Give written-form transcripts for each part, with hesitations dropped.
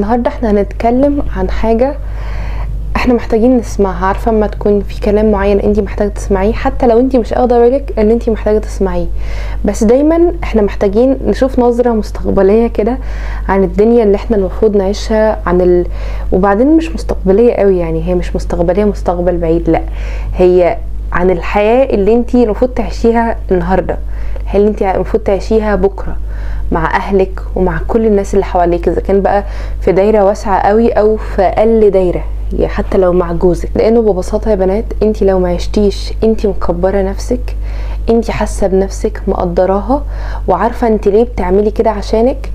النهارده احنا هنتكلم عن حاجة احنا محتاجين نسمعها. عارفة اما تكون في كلام معين انتي محتاجة تسمعيه، حتى لو انتي مش واخده بالك ان انتي محتاجة تسمعيه، بس دايما احنا محتاجين نشوف نظرة مستقبلية كده عن الدنيا اللي احنا المفروض نعيشها، وبعدين مش مستقبلية قوي، يعني هي مش مستقبلية مستقبل بعيد، لا هي عن الحياة اللي انتي المفروض تعيشيها النهاردة، الحياة اللي انتي المفروض تعيشيها بكرة مع اهلك ومع كل الناس اللي حواليك، اذا كان بقى في دايره واسعه قوي او في اقل دايره، يعني حتى لو مع جوزك. لانه ببساطه يا بنات، انت لو ما عشتيش انت مكبره نفسك، انت حاسه بنفسك مقدراها وعارفه انت ليه بتعملي كده عشانك،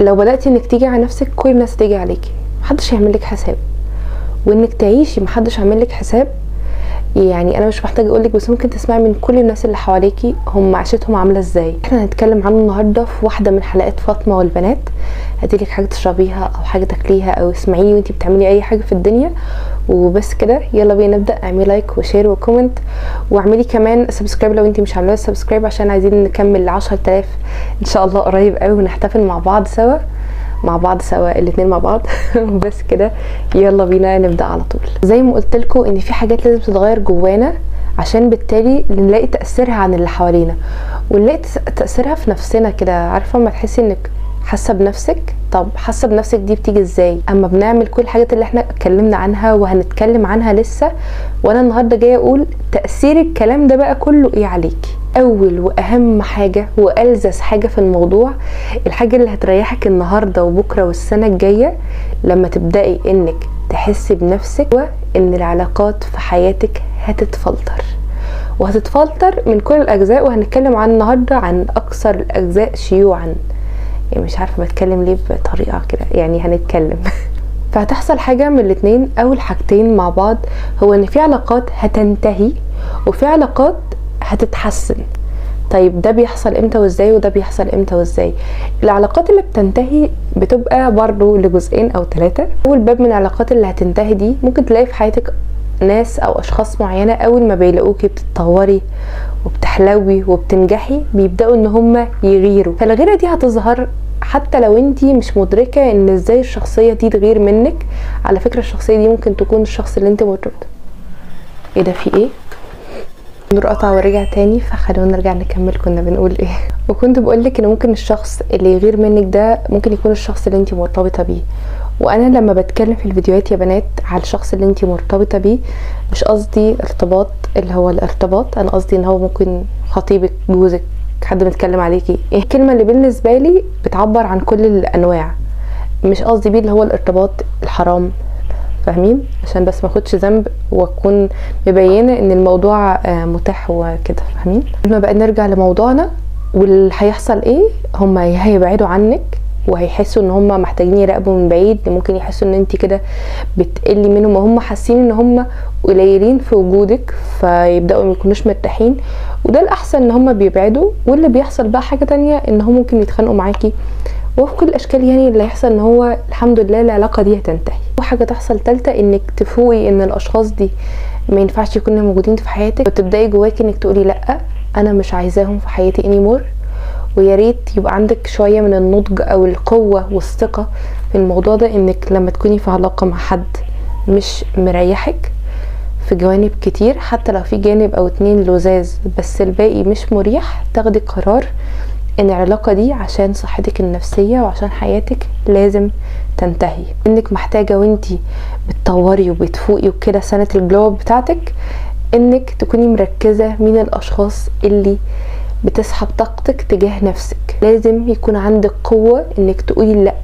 لو بداتي انك تيجي على نفسك كل الناس تيجي عليكي، محدش هيعمل لك حساب. وانك تعيشي محدش هيعمل لك حساب، يعني انا مش محتاجه اقولك، بس ممكن تسمعي من كل الناس اللي حواليكي هم عيشتهم عامله ازاي. احنا هنتكلم عنه النهارده في واحده من حلقات فاطمه والبنات، هديلك حاجه تشربيها او حاجه تاكليها او اسمعيني وانتي بتعملي اي حاجه في الدنيا. وبس كده، يلا بينا نبدا. اعملي لايك وشير وكومنت، واعملي كمان سبسكرايب لو انتي مش عامله سبسكرايب، عشان عايزين نكمل 10000 ان شاء الله قريب قوي، ونحتفل مع بعض سوا الاتنين مع بعض. بس كده يلا بينا نبدأ على طول. زي ما قلت لكم ان في حاجات لازم تتغير جوانا، عشان بالتالي نلاقي تأثيرها عن اللي حوالينا، ونلاقي تأثيرها في نفسنا كده. عارفة ما تحسي انك حاسه بنفسك؟ طب حاسه بنفسك دي بتيجي ازاي؟ اما بنعمل كل الحاجات اللي احنا اتكلمنا عنها وهنتكلم عنها لسه، وانا النهارده جايه اقول تأثير الكلام ده بقى كله ايه عليكي. اول واهم حاجه والزز حاجه في الموضوع، الحاجه اللي هتريحك النهارده وبكره والسنه الجايه لما تبداي انك تحسي بنفسك، هو ان العلاقات في حياتك هتتفلتر من كل الاجزاء. وهنتكلم عن النهارده عن اكثر الاجزاء شيوعا، يعني مش عارفه بتكلم ليه بطريقه كده، يعني هنتكلم. فهتحصل حاجه من الاتنين، اول حاجتين مع بعض، هو ان في علاقات هتنتهي وفي علاقات هتتحسن. طيب ده بيحصل امتى وازاي، وده بيحصل امتى وازاي؟ العلاقات اللي بتنتهي بتبقى برضو لجزئين او 3. اول باب من العلاقات اللي هتنتهي دي، ممكن تلاقي في حياتك ناس او اشخاص معينه اول ما بيلاقوكي بتتطوري وبتحلوي وبتنجحي بيبداوا ان هم يغيروا. فالغيره دي هتظهر حتى لو انتي مش مدركه ان ازاي الشخصيه دي تغير منك. على فكره الشخصيه دي ممكن تكون الشخص اللي انت مرتبطه. ايه ده، في ايه؟ نور قطع ورجع تاني، فخلونا نرجع نكمل كنا بنقول ايه. وكنت بقولك ان ممكن الشخص اللي يغير منك ده ممكن يكون الشخص اللي انتي مرتبطه بيه. وانا لما بتكلم في الفيديوهات يا بنات على الشخص اللي انتي مرتبطه بيه، مش قصدي ارتباط اللي هو الارتباط، انا قصدي ان هو ممكن خطيبك، جوزك، حد متكلم عليكي. ايه الكلمه اللي بالنسبه لي بتعبر عن كل الانواع، مش قصدي بيه اللي هو الارتباط الحرام، فاهمين؟ عشان بس ما اخدش ذنب واكون مبينه ان الموضوع متاح وكده، فاهمين؟ لما بقى نرجع لموضوعنا، واللي هيحصل ايه، هم هيبعدوا عنك وهيحسوا ان هم محتاجين يراقبوا من بعيد. ممكن يحسوا ان انت كده بتقلي منهم، وهم حاسين ان هم قليلين في وجودك، فيبداوا ما يكونوش مرتاحين، وده الاحسن ان هم بيبعدوا. واللي بيحصل بقى حاجه تانية، ان هم ممكن يتخانقوا معاكي، وفي كل الاشكال يعني اللي هيحصل ان هو الحمد لله العلاقه دي هتنتهي. وحاجه تحصل تالتة، انك تفوقي ان الاشخاص دي ما ينفعش يكونوا موجودين في حياتك، وتبداي جواكي انك تقولي لا انا مش عايزاهم في حياتي انيمور. ويا ريت يبقى عندك شويه من النضج او القوه والثقه في الموضوع ده، انك لما تكوني في علاقه مع حد مش مريحك في جوانب كتير، حتى لو في جانب او 2 لزاز بس الباقي مش مريح، تاخدي قرار ان العلاقه دي عشان صحتك النفسيه وعشان حياتك لازم تنتهي. انك محتاجه وانتي بتطوري وبتفوقي وكده سنه الجلو بتاعتك، انك تكوني مركزه مين الاشخاص اللي بتسحب طاقتك تجاه نفسك. لازم يكون عندك قوه انك تقولي لا،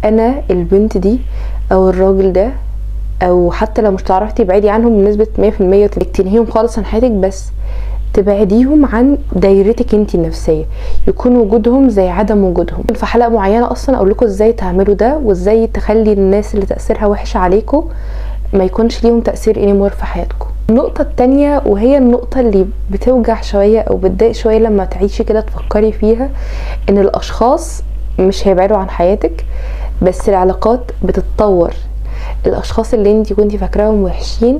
انا البنت دي او الراجل ده، او حتى لو مش تعرفي تبعدي عنهم بنسبه 100%، تنهيهم خالص عن حياتك، بس تبعديهم عن دايرتك انتي النفسيه، يكون وجودهم زي عدم وجودهم. في حلقه معينه اصلا اقول لكم ازاي تعملوا ده، وازاي تخلي الناس اللي تاثيرها وحش عليكم ما يكونش ليهم تاثير انيمور في حياتكم. النقطه التانية، وهي النقطه اللي بتوجع شويه او بتضايق شويه لما تعيشي كده تفكري فيها، ان الاشخاص مش هيبعدوا عن حياتك، بس العلاقات بتتطور. الاشخاص اللي انتي كنتي فاكراهم وحشين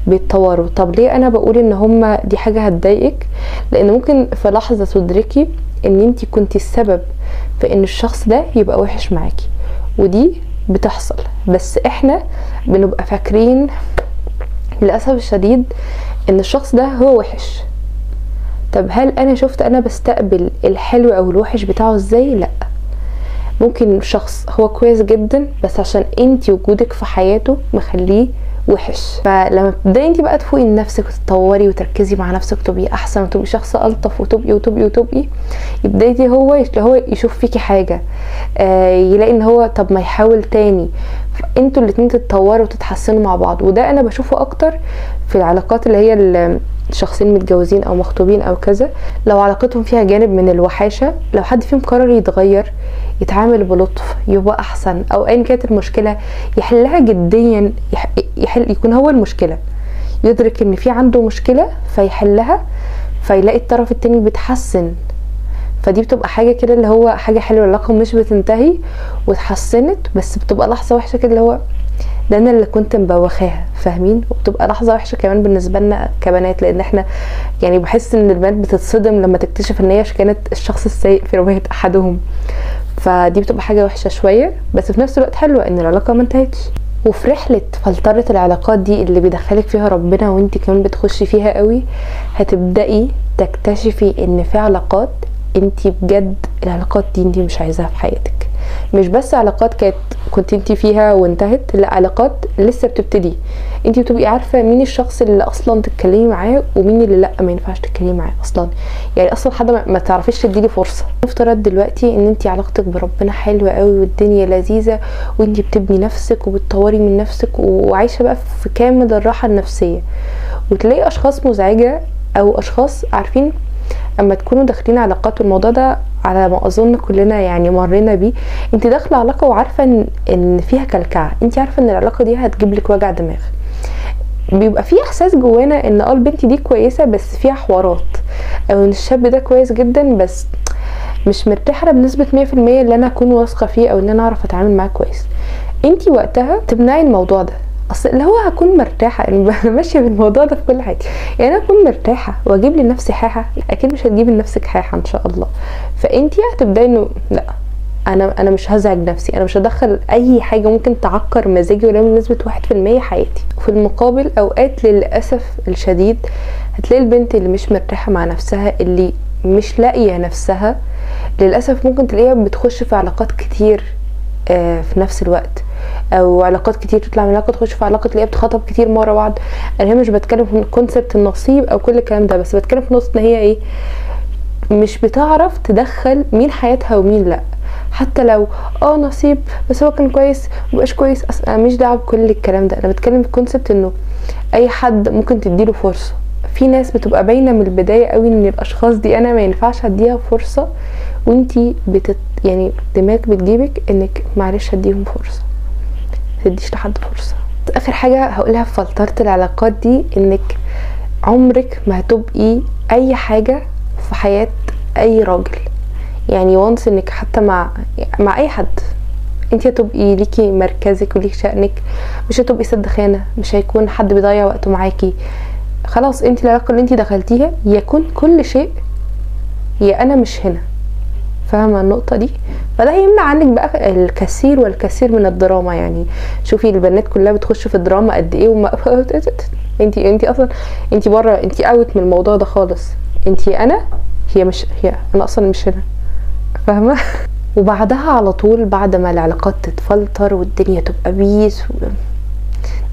بيتطوروا. طب ليه انا بقول ان هما دي حاجه هتضايقك؟ لان ممكن في لحظه تدركي ان انتي كنتي السبب في ان الشخص ده يبقى وحش معاكي، ودي بتحصل، بس احنا بنبقى فاكرين للأسف الشديد ان الشخص ده هو وحش. طب هل انا شفت انا بستقبل الحلو او الوحش بتاعه ازاي؟ لا، ممكن شخص هو كويس جدا بس عشان انتي وجودك في حياته مخليه وحش. فلما تبداي انتي بقى تفوقي لنفسك وتتطوري وتركزي مع نفسك وتبقي احسن وتبقي شخص الطف وتبقي يبداي هو يشوف فيكي حاجه، يلاقي ان هو طب ما يحاول تاني، انتوا الاتنين تتطوروا وتتحسنوا مع بعض. وده انا بشوفه اكتر في العلاقات اللي هي شخصين متجوزين او مخطوبين او كذا، لو علاقتهم فيها جانب من الوحاشه، لو حد فيهم قرر يتغير، يتعامل بلطف، يبقى احسن، او ايا كانت المشكله يحلها جديا، يكون هو المشكله، يدرك ان في عنده مشكله فيحلها، فيلاقي الطرف التاني بيتحسن. فدي بتبقى حاجه كده اللي هو حاجه حلوه، العلاقه مش بتنتهي واتحسنت، بس بتبقى لحظه وحشه كده اللي هو ده انا اللي كنت مبوخاها، فاهمين؟ وبتبقى لحظه وحشه كمان بالنسبه لنا كبنات، لان احنا يعني بحس ان البنات بتتصدم لما تكتشف ان هي كانت الشخص السيء في روايه احدهم. فدي بتبقى حاجه وحشه شويه، بس في نفس الوقت حلوه ان العلاقه ما انتهتش. وفي رحله فلتره العلاقات دي اللي بيدخلك فيها ربنا وانت كمان بتخشي فيها قوي، هتبداي تكتشفي ان في علاقات انت بجد العلاقات دي انت مش عايزاها في حياتك. مش بس علاقات كنت انت فيها وانتهت، لا، علاقات لسه بتبتدي. انت بتبقي عارفه مين الشخص اللي اصلا تتكلمي معاه ومين اللي لا ما ينفعش تتكلمي معاه اصلا، يعني اصلا حد ما تعرفيش تديله فرصه. نفترض دلوقتي ان انت علاقتك بربنا حلوه قوي والدنيا لذيذه وانت بتبني نفسك وبتطوري من نفسك وعايشه بقى في كامل الراحه النفسيه، وتلاقي اشخاص مزعجه او اشخاص، عارفين اما تكونوا داخلين علاقات، والموضوع ده على ما اظن كلنا يعني مرينا بيه، انت داخله علاقه وعارفه ان فيها كلكعه، انت عارفه ان العلاقه دي هتجيب لك وجع دماغ، بيبقى في احساس جوانا ان البنت دي كويسه بس فيها حوارات، او ان الشاب ده كويس جدا بس مش مرتاحه بنسبه 100% اللي انا اكون واثقه فيه او ان انا اعرف اتعامل معاه كويس. انت وقتها تمنعي الموضوع ده، اصل اللي هو هكون مرتاحه، يعني ماشيه بالموضوع ده في كل حاجه، يعني انا اكون مرتاحه واجيب لنفسي حاحه، اكيد مش هتجيبي لنفسك حاحه ان شاء الله. فانتي هتبداي انه لا، انا مش هزعج نفسي، انا مش هدخل اي حاجه ممكن تعكر مزاجي ولا بنسبه 1% حياتي. وفي المقابل اوقات للاسف الشديد هتلاقي البنت اللي مش مرتاحه مع نفسها، اللي مش لاقيه نفسها، للاسف ممكن تلاقيها بتخش في علاقات كتير في نفس الوقت، او علاقات كتير تطلع من علاقه تخش في علاقه تلاقيها بتخاطب كتير مره بعض. انا مش بتكلم في كونسبت النصيب او كل الكلام ده، بس بتكلم في نقطه ان هي ايه، مش بتعرف تدخل مين حياتها ومين لا، حتى لو نصيب بس هو كان كويس مبقاش كويس، انا مش دعوه بكل الكلام ده. انا بتكلم في كونسبت انه اي حد ممكن تديله فرصه. في ناس بتبقى باينه من البدايه قوي ان الاشخاص دي انا ما ينفعش اديها فرصه، وانتي يعني دماغك بتجيبك انك معلش هديهم فرصه، متديش لحد فرصه. اخر حاجه هقولها في فلتره العلاقات دي، انك عمرك ما هتبقي اي حاجه في حياه اي راجل، يعني وانس انك حتى مع اي حد انت هتبقي ليكي مركزك وليك شأنك، مش هتبقي سدخانه، مش هيكون حد بيضيع وقته معاكي. خلاص انت العلاقه اللي انت دخلتيها يكون كل شيء يا انا مش هنا، فاهمه النقطه دي؟ فده هيمنع عنك بقى الكثير والكثير من الدراما. يعني شوفي البنات كلها بتخش في الدراما قد ايه انت اصلا انت بره، انت اوت من الموضوع ده خالص، انت انا هي انا اصلا مش هنا، فاهمه؟ وبعدها على طول بعد ما العلاقات تتفلتر والدنيا تبقى بيس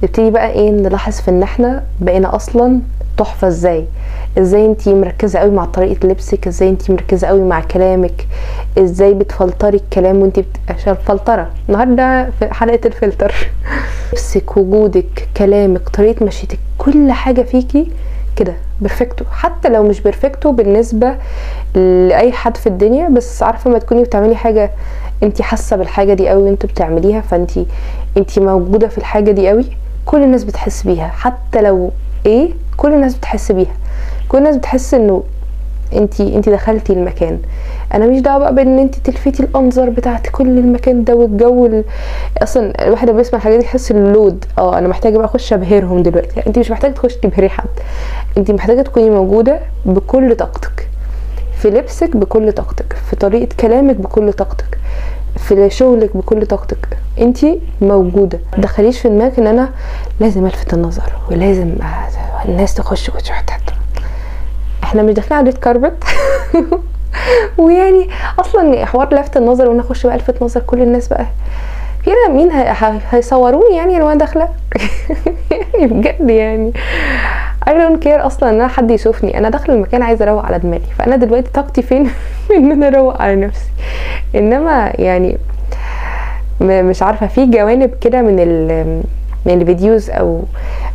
نبتدي بقى ايه نلاحظ في ان احنا بقينا اصلا تحفه. ازاي انتي مركزه قوي مع طريقه لبسك، ازاي انتي مركزه قوي مع كلامك، ازاي بتفلتري الكلام وانتي عشان الفلتره النهارده في حلقه الفلتر لبسك، وجودك، كلامك، طريقه مشيتك، كل حاجه فيكي كده بيرفكتو، حتى لو مش بيرفكتو بالنسبه لاي حد في الدنيا، بس عارفه ما تكوني بتعملي حاجه انتي حاسه بالحاجه دي قوي وانتي بتعمليها، فانتي موجوده في الحاجه دي قوي، كل الناس بتحس بيها، حتى لو ايه كل الناس بتحس بيها، كل الناس بتحس انه انتي دخلتي المكان. انا مش دعوه بقى بان انتي تلفتي الانظار بتاعت كل المكان ده والجو اصلا الواحد لما بيسمع الحاجات دي يحس اللود، انا محتاجه بقى اخش ابهرهم دلوقتي. انتي مش محتاجه تخشي تبهري حد، انتي محتاجه تكوني موجوده بكل طاقتك، في لبسك بكل طاقتك، في طريقه كلامك بكل طاقتك، في شغلك بكل طاقتك، انت موجوده. ما تدخليش في دماغك ان انا لازم الفت النظر ولازم الناس تخش احنا مش داخلين على ريد كاربت ويعني اصلا حوار لفت النظر وانا اخش بقى الفت نظر كل الناس بقى فينا، مين هيصوروني يعني وانا داخله يعني بجد يعني I don't care اصلا ان انا حد يشوفني، انا داخله المكان عايزه اروق على دماغي، فانا دلوقتي طاقتي فين ان انا اروق على نفسي. انما يعني مش عارفه في جوانب كده من الفيديوز او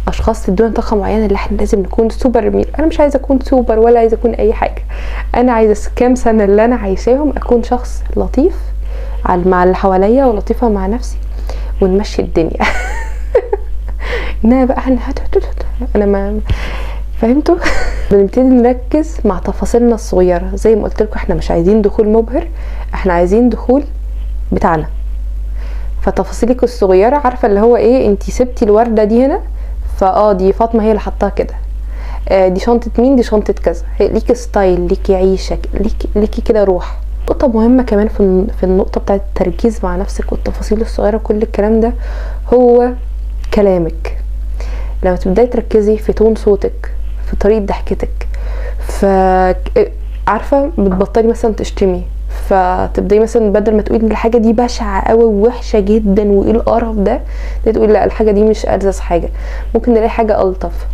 اشخاص تدونا طاقه معينه اللي احنا لازم نكون سوبر ميل. انا مش عايزه اكون سوبر ولا عايزه اكون اي حاجه، انا عايزه كام سنه اللي انا عايشاهم اكون شخص لطيف مع اللي حواليا ولطيفه مع نفسي ونمشي الدنيا انها بقى انا ما فهمتوا. بنبتدي نركز مع تفاصيلنا الصغيره، زي ما قلت لكم احنا مش عايزين دخول مبهر، احنا عايزين دخول بتاعنا. فتفاصيلك الصغيره، عارفه اللي هو ايه، انتي سبتي الورده دي هنا، دي فاطمه هي اللي حطاها كده، دي شنطه مين، دي شنطه كذا، ليكي ستايل، ليكي عيشه، ليكي كده روح. نقطه مهمه كمان في النقطه بتاعه التركيز مع نفسك والتفاصيل الصغيره كل الكلام ده هو كلامك. لما تبداي تركزي في تون صوتك، في طريقه ضحكتك، عارفه بتبطلي مثلا تشتمي، فتبداي مثلا بدل ما تقولي الحاجه دي بشعه قوي ووحشه جدا وايه القرف ده، تقولي لا الحاجه دي مش ألذذ حاجه، ممكن نلاقي حاجه الطف.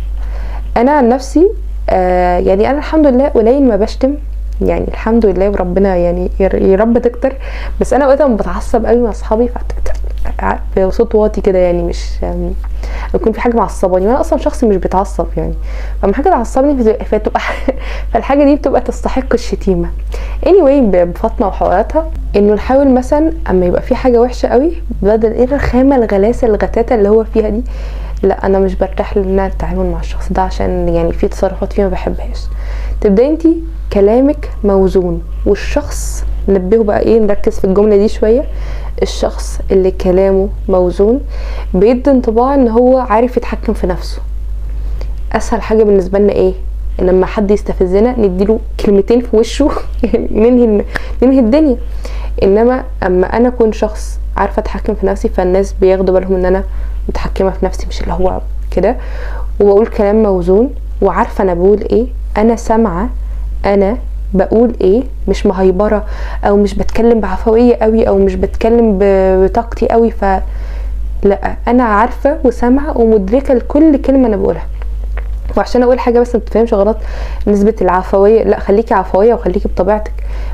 انا عن نفسي يعني انا الحمد لله قليل ما بشتم، يعني الحمد لله وربنا يعني يا رب تكتر، بس انا وقتها بتعصب قوي مع اصحابي بصوت واطي كده، يعني مش يكون في حاجه معصباني، وانا اصلا شخص مش بيتعصب يعني، فلما حاجه تعصبني فتبقى فالحاجه دي بتبقى تستحق الشتيمه. anyway بفاطمه وحواراتها انه نحاول مثلا اما يبقى في حاجه وحشه قوي، بدل ايه الرخامه الغلاسه الغتاته اللي هو فيها دي، لا انا مش برتاح لان انا اتعامل مع الشخص ده عشان يعني في تصرفات فيه ما بحبهاش. تبداي انتي كلامك موزون، والشخص نبهه بقى ايه، نركز في الجمله دي شويه، الشخص اللي كلامه موزون بيدي انطباع ان هو عارف يتحكم في نفسه. اسهل حاجه بالنسبه لنا ايه، ان لما حد يستفزنا نديله كلمتين في وشه ننهي الدنيا. انما اما انا اكون شخص عارفه اتحكم في نفسي، فالناس بياخدوا بالهم ان انا متحكمه في نفسي، مش اللي هو كده، وبقول كلام موزون وعارفه انا بقول ايه، انا سامعه انا بقول ايه، مش مهيبره او مش بتكلم بعفويه قوي او مش بتكلم بطاقتي قوي، لا انا عارفه وسامعه ومدركه لكل كلمه انا بقولها. وعشان اقول حاجه بس ما تفهمش غلط نسبه العفويه، لا خليكي عفويه وخليكي بطبيعتك،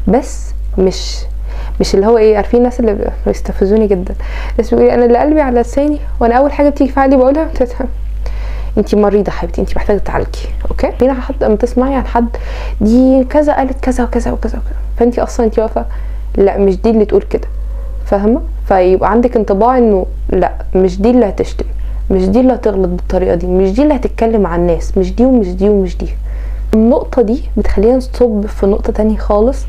بس مش اللي هو ايه، عارفين الناس اللي بيستفزوني جدا، الناس بيقولوا انا اللي قلبي على لساني، وانا اول حاجه بتيجي في عقلي بقولها انتي مريضه حبيبتي، انتي محتاجه تعالجي. اوكي، هنا حد اما تسمعي عن حد دي كذا قالت كذا وكذا وكذا وكذا، فانتي اصلا انتي واقفه لا مش دي اللي تقول كده، فاهمه؟ فيبقى عندك انطباع انه لا مش دي اللي هتشتم، مش دي اللي هتغلط بالطريقه دي، مش دي اللي هتتكلم عن الناس، مش دي ومش دي ومش دي. النقطه دي بتخلينا نصب في نقطه تانية خالص،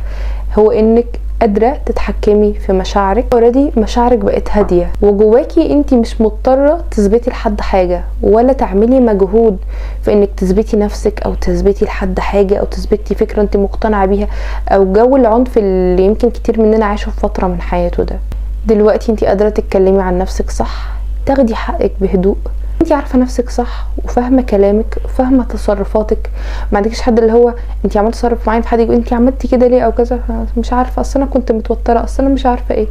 هو انك قادره تتحكمي في مشاعرك. اوريدي مشاعرك بقت هاديه وجواكي، انتي مش مضطره تثبتي لحد حاجه ولا تعملي مجهود في انك تثبتي نفسك او تثبتي لحد حاجه او تثبتي فكره انت مقتنعه بيها، او جو العنف اللي يمكن كتير مننا عايشه في فتره من حياته ده. دلوقتي انتي قادره تتكلمي عن نفسك صح، تاخدي حقك بهدوء، انتي عارفه نفسك صح وفاهمه كلامك وفاهمه تصرفاتك، ما عندكش حد اللي هو انتي عملتي تصرف معين في حد يقول انتي عملتي كده ليه او كذا، مش عارفه اصل انا كنت متوتره، اصل انا مش عارفه ايه.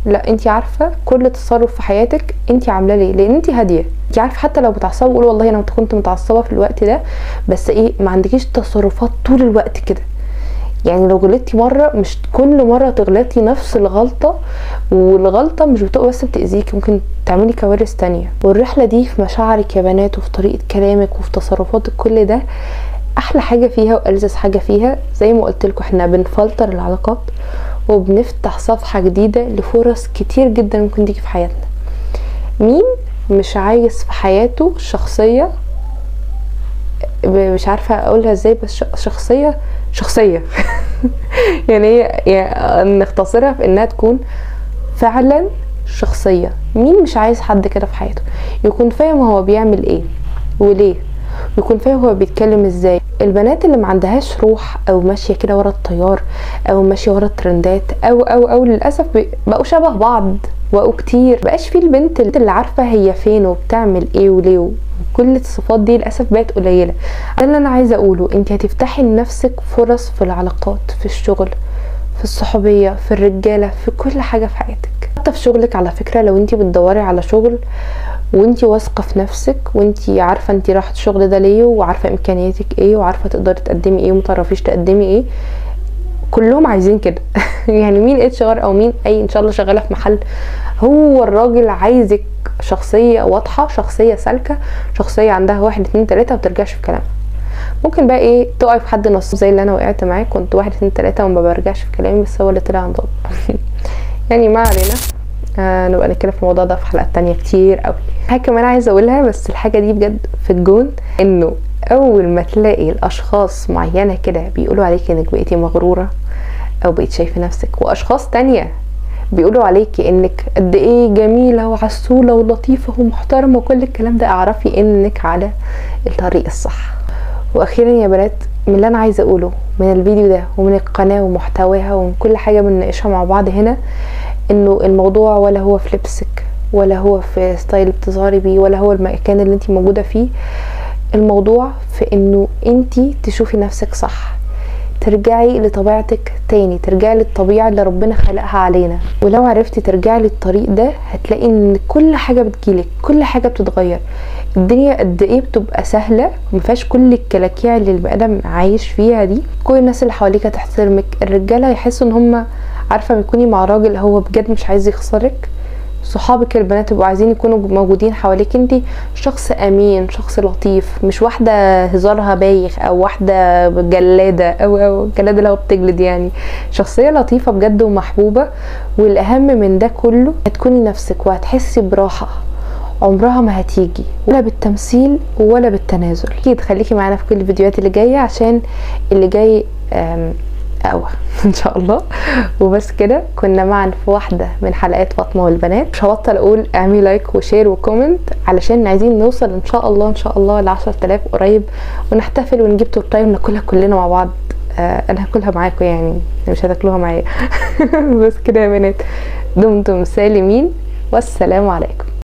لا انتي عارفه كل تصرف في حياتك انتي عاملاه ليه، لان انتي هاديه، انتي عارفه حتى لو بتعصبي قولي والله انا كنت متعصبه في الوقت ده، بس ايه ما عندكيش تصرفات طول الوقت كده. يعني لو غلطتي مره مش كل مره تغلطي نفس الغلطه، والغلطه مش بتبقى بس بتاذيكي، ممكن تعملي كوارث تانية. والرحله دي في مشاعرك يا بنات وفي طريقه كلامك وفي تصرفاتك، كل ده احلى حاجه فيها والذذ حاجه فيها. زي ما قلت لكم احنا بنفلتر العلاقات وبنفتح صفحه جديده لفرص كتير جدا ممكن تيجي في حياتنا. مين مش عايز في حياته شخصيه، مش عارفه اقولها ازاي، بس شخصيه يعني هي نختصرها في انها تكون فعلا شخصيه. مين مش عايز حد كده في حياته، يكون فاهم هو بيعمل ايه وليه، يكون فاهم هو بيتكلم ازاي، البنات اللي ما عندهاش روح او ماشيه كده ورا التيار او ماشيه ورا الترندات او للاسف بقوا شبه بعض، وبقوا كتير. بقاش في البنت اللي عارفه هي فين وبتعمل ايه وليه. كل الصفات دي للاسف بقت قليله. ده اللي انا عايزه اقوله، انت هتفتحي لنفسك فرص في العلاقات، في الشغل، في الصحوبيه، في الرجاله، في كل حاجه في حياتك، حتى في شغلك. على فكره لو انت بتدوري على شغل وانت واثقه في نفسك وانت عارفه انت رايحه الشغل ده ليه وعارفه امكانياتك ايه وعارفه تقدري تقدمي ايه ومتعرفيش تقدمي ايه، كلهم عايزين كده. يعني مين HR او مين اي ان شاء الله شغاله في محل، هو الراجل عايزك شخصيه واضحه، شخصيه سالكه، شخصيه عندها 1 2 3 ومترجعش في كلامها. ممكن بقى ايه تقعي في حد نص زي اللي انا وقعت معاه، كنت 1 2 3 وما برجعش في كلامي، بس هو اللي طلع نضال. يعني ما علينا، نبقى نتكلم في الموضوع ده في حلقات تانية كتير قوي. حاجه كمان عايزه اقولها، بس الحاجه دي بجد في الجون، انه اول ما تلاقي الاشخاص معينه كده بيقولوا عليك انك بقيتي مغروره او بقيت شايفه نفسك، واشخاص تانية بيقولوا عليكي انك قد ايه جميله وعسوله ولطيفه ومحترمه وكل الكلام ده، اعرفي انك على الطريق الصح. واخيرا يا بنات، من اللي انا عايزه اقوله من الفيديو ده ومن القناه ومحتواها ومن كل حاجه بنناقشها مع بعض هنا، انه الموضوع ولا هو في لبسك ولا هو في ستايل بتظهري بيه ولا هو المكان اللي انت موجوده فيه. الموضوع في انه انت تشوفي نفسك صح، ترجعي لطبيعتك تاني، ترجعي للطبيعة اللي ربنا خلقها علينا. ولو عرفتي ترجعي للطريق ده هتلاقي ان كل حاجة بتجيلك، كل حاجة بتتغير. الدنيا قد ايه بتبقى سهلة، مفيهاش كل الكلاكيع اللي البني ادم عايش فيها دي. كل الناس اللي حواليك هتحترمك، الرجالة يحسوا ان هم عارفة بيكوني مع راجل هو بجد مش عايز يخسرك. صحابك البنات يبقوا عايزين يكونوا موجودين حواليك، انتي شخص امين، شخص لطيف، مش واحده هزارها بايخ او واحده جلاده او جلاده لو بتجلد. يعني شخصيه لطيفه بجد ومحبوبه. والاهم من ده كله هتكوني نفسك وهتحسي براحه عمرها ما هتيجي ولا بالتمثيل ولا بالتنازل. اكيد خليكي معانا في كل الفيديوهات اللي جايه عشان اللي جاي اقوى ان شاء الله. وبس كده، كنا معا في واحده من حلقات فاطمه والبنات. مش هبطل اقول اعملي لايك وشير وكومنت علشان عايزين نوصل ان شاء الله ل 10,000 قريب، ونحتفل ونجيب تورتايه وناكلها كلنا مع بعض. انا هاكلها معاكم يعني، مش هتاكلوها معايا. بس كده يا بنات، دمتم سالمين والسلام عليكم.